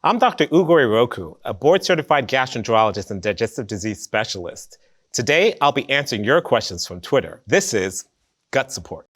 I'm Dr. Ugo Iroku, a board-certified gastroenterologist and digestive disease specialist. Today, I'll be answering your questions from Twitter. This is Gut Support.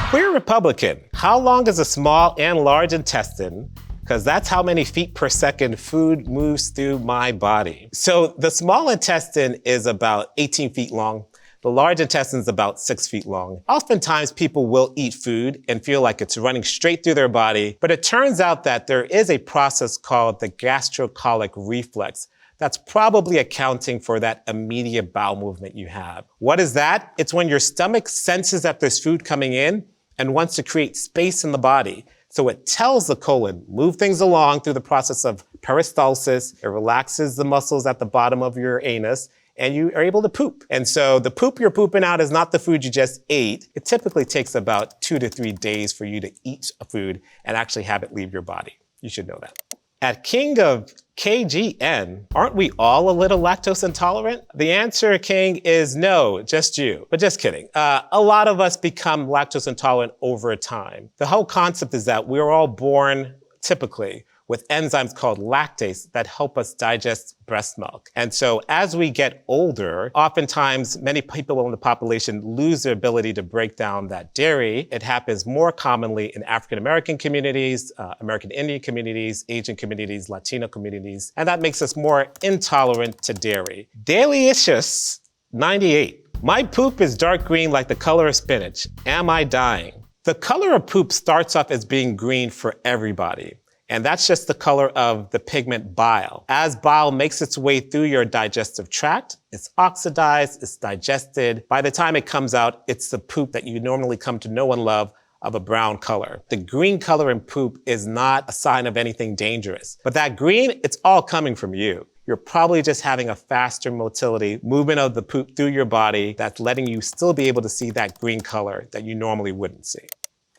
Queer Republican, how long is a small and large intestine? Because that's how many feet per second food moves through my body. So the small intestine is about 18 feet long. The large intestine is about 6 feet long. Oftentimes people will eat food and feel like it's running straight through their body, but it turns out that there is a process called the gastrocolic reflex that's probably accounting for that immediate bowel movement you have. What is that? It's when your stomach senses that there's food coming in and wants to create space in the body. So it tells the colon, move things along through the process of peristalsis. It relaxes the muscles at the bottom of your anus, and you are able to poop. And so the poop you're pooping out is not the food you just ate. It typically takes about 2 to 3 days for you to eat a food and actually have it leave your body. You should know that. At King of KGN, aren't we all a little lactose intolerant? The answer, King, is no, just you. But just kidding. A lot of us become lactose intolerant over time. The whole concept is that we're all born, typically, with enzymes called lactase that help us digest breast milk. And so as we get older, oftentimes many people in the population lose their ability to break down that dairy. It happens more commonly in African American communities, American Indian communities, Asian communities, Latino communities, and that makes us more intolerant to dairy. Dailyish 98. My poop is dark green like the color of spinach. Am I dying? The color of poop starts off as being green for everybody. And that's just the color of the pigment bile. As bile makes its way through your digestive tract, it's oxidized, it's digested. By the time it comes out, it's the poop that you normally come to know and love of a brown color. The green color in poop is not a sign of anything dangerous. But that green, it's all coming from you. You're probably just having a faster motility, movement of the poop through your body that's letting you still be able to see that green color that you normally wouldn't see.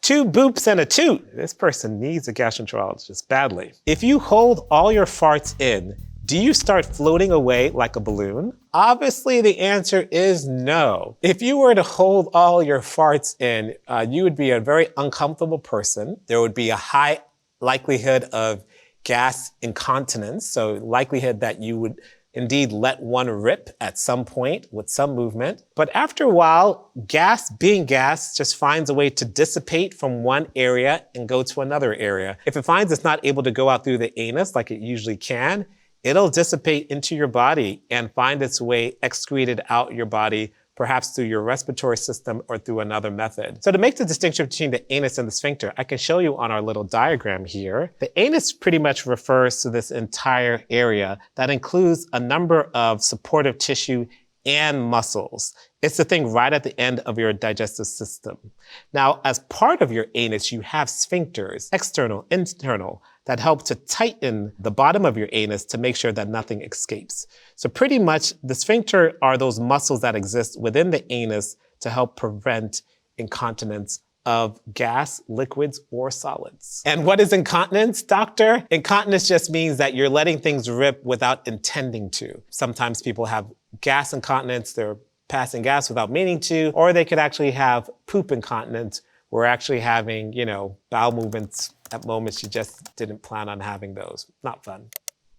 2 boobs and a toot. This person needs a gastroenterologist badly. If you hold all your farts in, do you start floating away like a balloon? Obviously, the answer is no. If you were to hold all your farts in, you would be a very uncomfortable person. There would be a high likelihood of gas incontinence, so likelihood that you would indeed let one rip at some point with some movement. But after a while, gas, being gas, just finds a way to dissipate from one area and go to another area. If it finds it's not able to go out through the anus like it usually can, it'll dissipate into your body and find its way excreted out your body, perhaps through your respiratory system or through another method. So to make the distinction between the anus and the sphincter, I can show you on our little diagram here. The anus pretty much refers to this entire area that includes a number of supportive tissue and muscles. It's the thing right at the end of your digestive system. Now, as part of your anus, you have sphincters, external, internal, that help to tighten the bottom of your anus to make sure that nothing escapes. So pretty much the sphincter are those muscles that exist within the anus to help prevent incontinence of gas, liquids, or solids. And what is incontinence, doctor? Incontinence just means that you're letting things rip without intending to. Sometimes people have gas incontinence, they're passing gas without meaning to, or they could actually have poop incontinence, where actually having, bowel movements at moments you just didn't plan on having those. Not fun.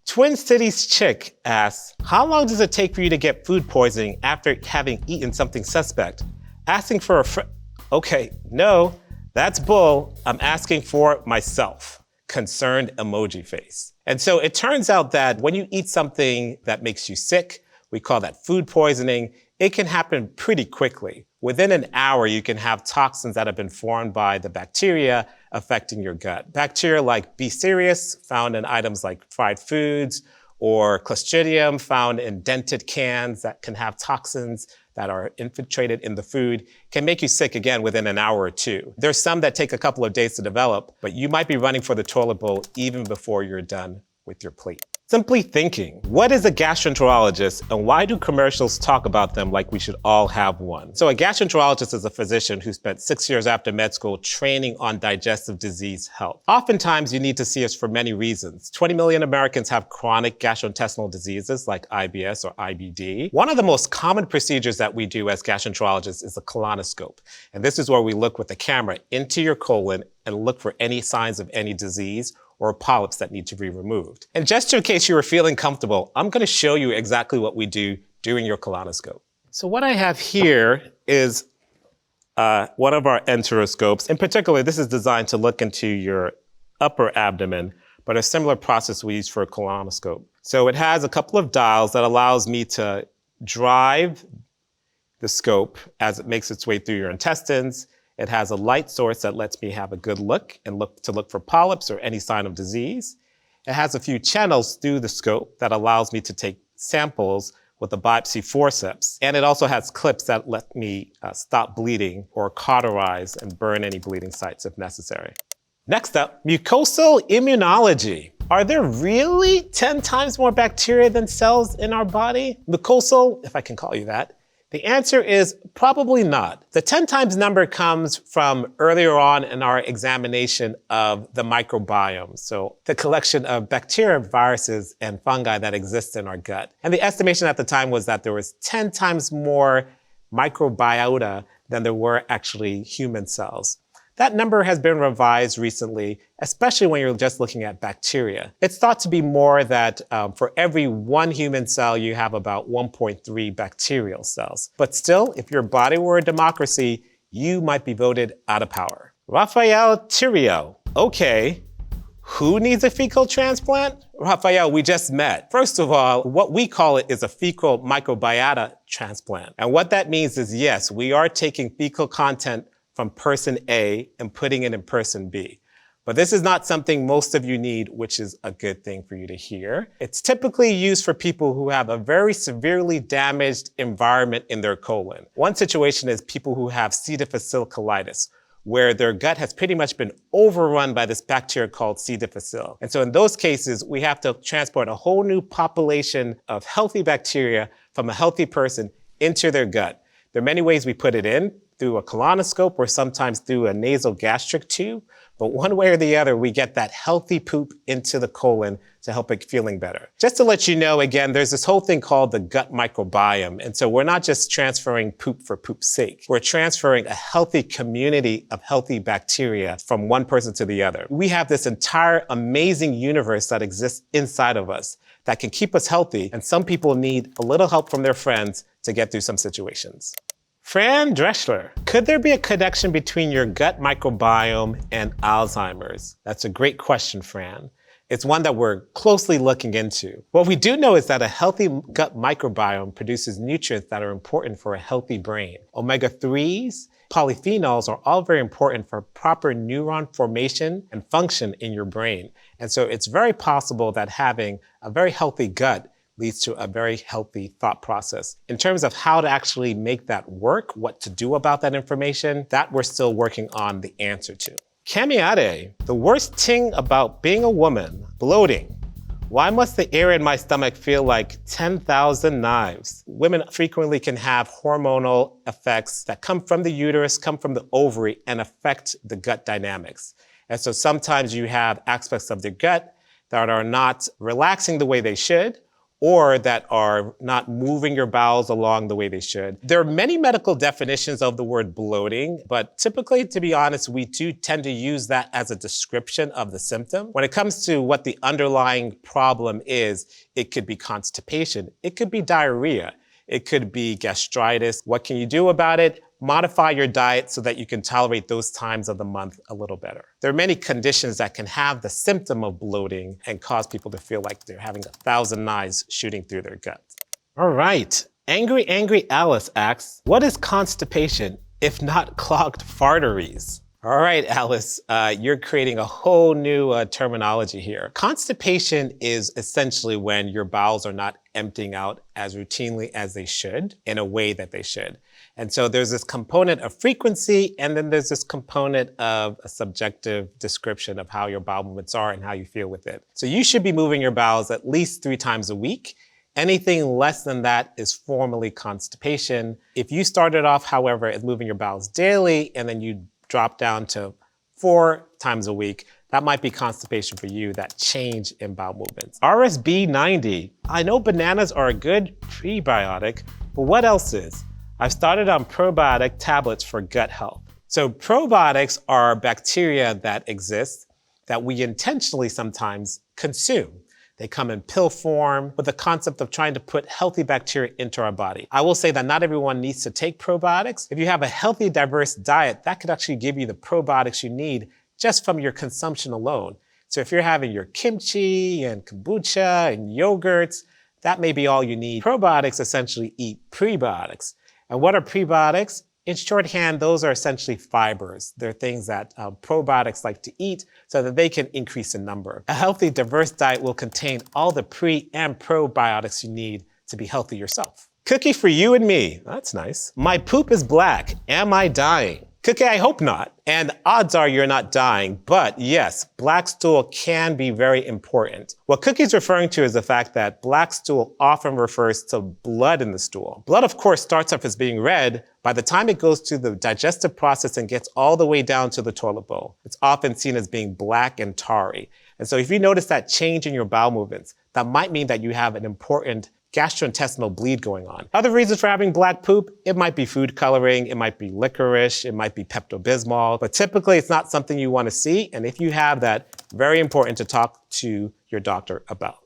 Twin Cities Chick asks, how long does it take for you to get food poisoning after having eaten something suspect? Asking for a okay, no, that's bull. I'm asking for myself. Concerned emoji face. And so it turns out that when you eat something that makes you sick, we call that food poisoning, it can happen pretty quickly. Within an hour, you can have toxins that have been formed by the bacteria affecting your gut. Bacteria like B. cereus, found in items like fried foods, or Clostridium, found in dented cans that can have toxins that are infiltrated in the food, can make you sick again within an hour or 2. There's some that take a couple of days to develop, but you might be running for the toilet bowl even before you're done with your plate. Simply thinking, what is a gastroenterologist and why do commercials talk about them like we should all have one? So a gastroenterologist is a physician who spent 6 years after med school training on digestive disease health. Oftentimes you need to see us for many reasons. 20 million Americans have chronic gastrointestinal diseases like IBS or IBD. One of the most common procedures that we do as gastroenterologists is a colonoscope. And this is where we look with the camera into your colon and look for any signs of any disease or polyps that need to be removed. And just in case you were feeling comfortable, I'm going to show you exactly what we do during your colonoscope. So what I have here is one of our enteroscopes. In particular, this is designed to look into your upper abdomen, but a similar process we use for a colonoscope. So it has a couple of dials that allows me to drive the scope as it makes its way through your intestines. It has a light source that lets me have a good look and look for polyps or any sign of disease. It has a few channels through the scope that allows me to take samples with a biopsy forceps. And it also has clips that let me stop bleeding or cauterize and burn any bleeding sites if necessary. Next up, mucosal immunology. Are there really 10 times more bacteria than cells in our body? Mucosal, if I can call you that. The answer is probably not. The 10 times number comes from earlier on in our examination of the microbiome, so the collection of bacteria, viruses, and fungi that exist in our gut. And the estimation at the time was that there was 10 times more microbiota than there were actually human cells. That number has been revised recently, especially when you're just looking at bacteria. It's thought to be more that for every 1 human cell, you have about 1.3 bacterial cells. But still, if your body were a democracy, you might be voted out of power. Rafael Tirio. Okay, who needs a fecal transplant? Rafael, we just met. First of all, what we call it is a fecal microbiota transplant. And what that means is, yes, we are taking fecal content from person A and putting it in person B. But this is not something most of you need, which is a good thing for you to hear. It's typically used for people who have a very severely damaged environment in their colon. One situation is people who have C. difficile colitis, where their gut has pretty much been overrun by this bacteria called C. difficile. And so in those cases, we have to transport a whole new population of healthy bacteria from a healthy person into their gut. There are many ways we put it in, through a colonoscope or sometimes through a nasal gastric tube. But one way or the other, we get that healthy poop into the colon to help it feeling better. Just to let you know, again, there's this whole thing called the gut microbiome. And so we're not just transferring poop for poop's sake. We're transferring a healthy community of healthy bacteria from one person to the other. We have this entire amazing universe that exists inside of us that can keep us healthy. And some people need a little help from their friends to get through some situations. Fran Dreschler, could there be a connection between your gut microbiome and Alzheimer's? That's a great question, Fran. It's one that we're closely looking into. What we do know is that a healthy gut microbiome produces nutrients that are important for a healthy brain. Omega-3s, polyphenols are all very important for proper neuron formation and function in your brain. And so it's very possible that having a very healthy gut leads to a very healthy thought process. In terms of how to actually make that work, what to do about that information, that we're still working on the answer to. Kamiade, the worst thing about being a woman, bloating. Why must the area in my stomach feel like 10,000 knives? Women frequently can have hormonal effects that come from the uterus, come from the ovary, and affect the gut dynamics. And so sometimes you have aspects of the gut that are not relaxing the way they should, or that are not moving your bowels along the way they should. There are many medical definitions of the word bloating, but typically, to be honest, we do tend to use that as a description of the symptom. When it comes to what the underlying problem is, it could be constipation, it could be diarrhea, it could be gastritis. What can you do about it? Modify your diet so that you can tolerate those times of the month a little better. There are many conditions that can have the symptom of bloating and cause people to feel like they're having 1,000 knives shooting through their gut. All right, Angry Alice asks, what is constipation if not clogged farteries? All right, Alice, you're creating a whole new terminology here. Constipation is essentially when your bowels are not emptying out as routinely as they should in a way that they should. And so there's this component of frequency, and then there's this component of a subjective description of how your bowel movements are and how you feel with it. So you should be moving your bowels at least 3 times a week. Anything less than that is formally constipation. If you started off, however, as moving your bowels daily, and then you drop down to 4 times a week, that might be constipation for you, that change in bowel movements. RSB90. I know bananas are a good prebiotic, but what else is? I've started on probiotic tablets for gut health. So probiotics are bacteria that exist that we intentionally sometimes consume. They come in pill form with the concept of trying to put healthy bacteria into our body. I will say that not everyone needs to take probiotics. If you have a healthy, diverse diet, that could actually give you the probiotics you need just from your consumption alone. So if you're having your kimchi and kombucha and yogurts, that may be all you need. Probiotics essentially eat prebiotics. And what are prebiotics? In shorthand, those are essentially fibers. They're things that probiotics like to eat so that they can increase in number. A healthy, diverse diet will contain all the pre and probiotics you need to be healthy yourself. Cookie for you and me. That's nice. My poop is black. Am I dying? Cookie, I hope not. And odds are you're not dying, but yes, black stool can be very important. What Cookie's referring to is the fact that black stool often refers to blood in the stool. Blood, of course, starts off as being red. By the time it goes to the digestive process and gets all the way down to the toilet bowl, it's often seen as being black and tarry. And so if you notice that change in your bowel movements, that might mean that you have an important gastrointestinal bleed going on. Other reasons for having black poop, it might be food coloring, it might be licorice, it might be Pepto-Bismol, but typically it's not something you want to see. And if you have that, very important to talk to your doctor about.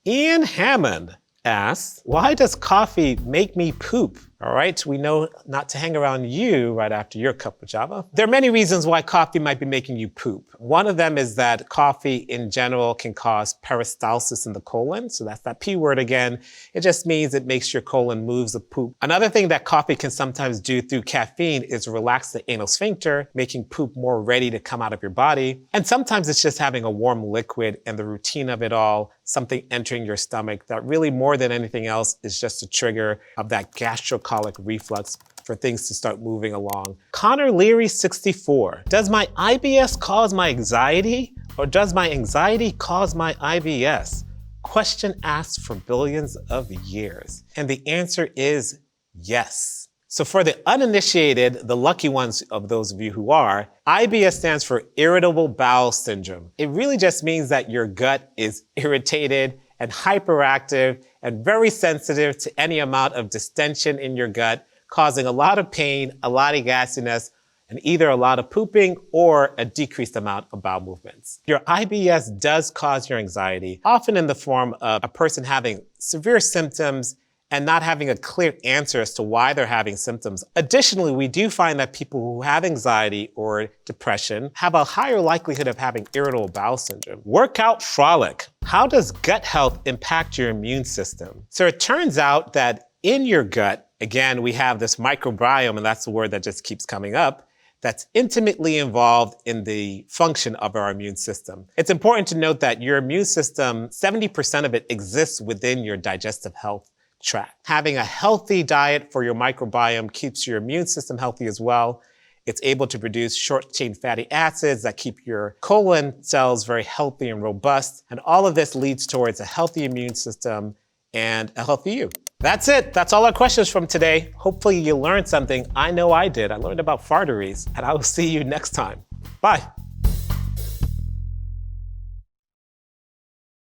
Ian Hammond asks, why does coffee make me poop? All right, we know not to hang around you right after your cup of java. There are many reasons why coffee might be making you poop. One of them is that coffee in general can cause peristalsis in the colon. So that's that P word again. It just means it makes your colon moves the poop. Another thing that coffee can sometimes do through caffeine is relax the anal sphincter, making poop more ready to come out of your body. And sometimes it's just having a warm liquid and the routine of it all, something entering your stomach that really more than anything else is just a trigger of that gastrocolic reflux for things to start moving along. Connor Leary 64. Does my IBS cause my anxiety or does my anxiety cause my IBS? Question asked for billions of years. And the answer is yes. So for the uninitiated, the lucky ones of those of you who are, IBS stands for Irritable Bowel Syndrome. It really just means that your gut is irritated and hyperactive and very sensitive to any amount of distension in your gut, causing a lot of pain, a lot of gassiness, and either a lot of pooping or a decreased amount of bowel movements. Your IBS does cause your anxiety, often in the form of a person having severe symptoms and not having a clear answer as to why they're having symptoms. Additionally, we do find that people who have anxiety or depression have a higher likelihood of having irritable bowel syndrome. Workout frolic. How does gut health impact your immune system? So it turns out that in your gut, again, we have this microbiome, and that's the word that just keeps coming up, that's intimately involved in the function of our immune system. It's important to note that your immune system, 70% of it exists within your digestive health tract. Having a healthy diet for your microbiome keeps your immune system healthy as well. It's able to produce short-chain fatty acids that keep your colon cells very healthy and robust. And all of this leads towards a healthy immune system and a healthy you. That's it. That's all our questions from today. Hopefully you learned something. I know I did. I learned about farteries, and I will see you next time. Bye.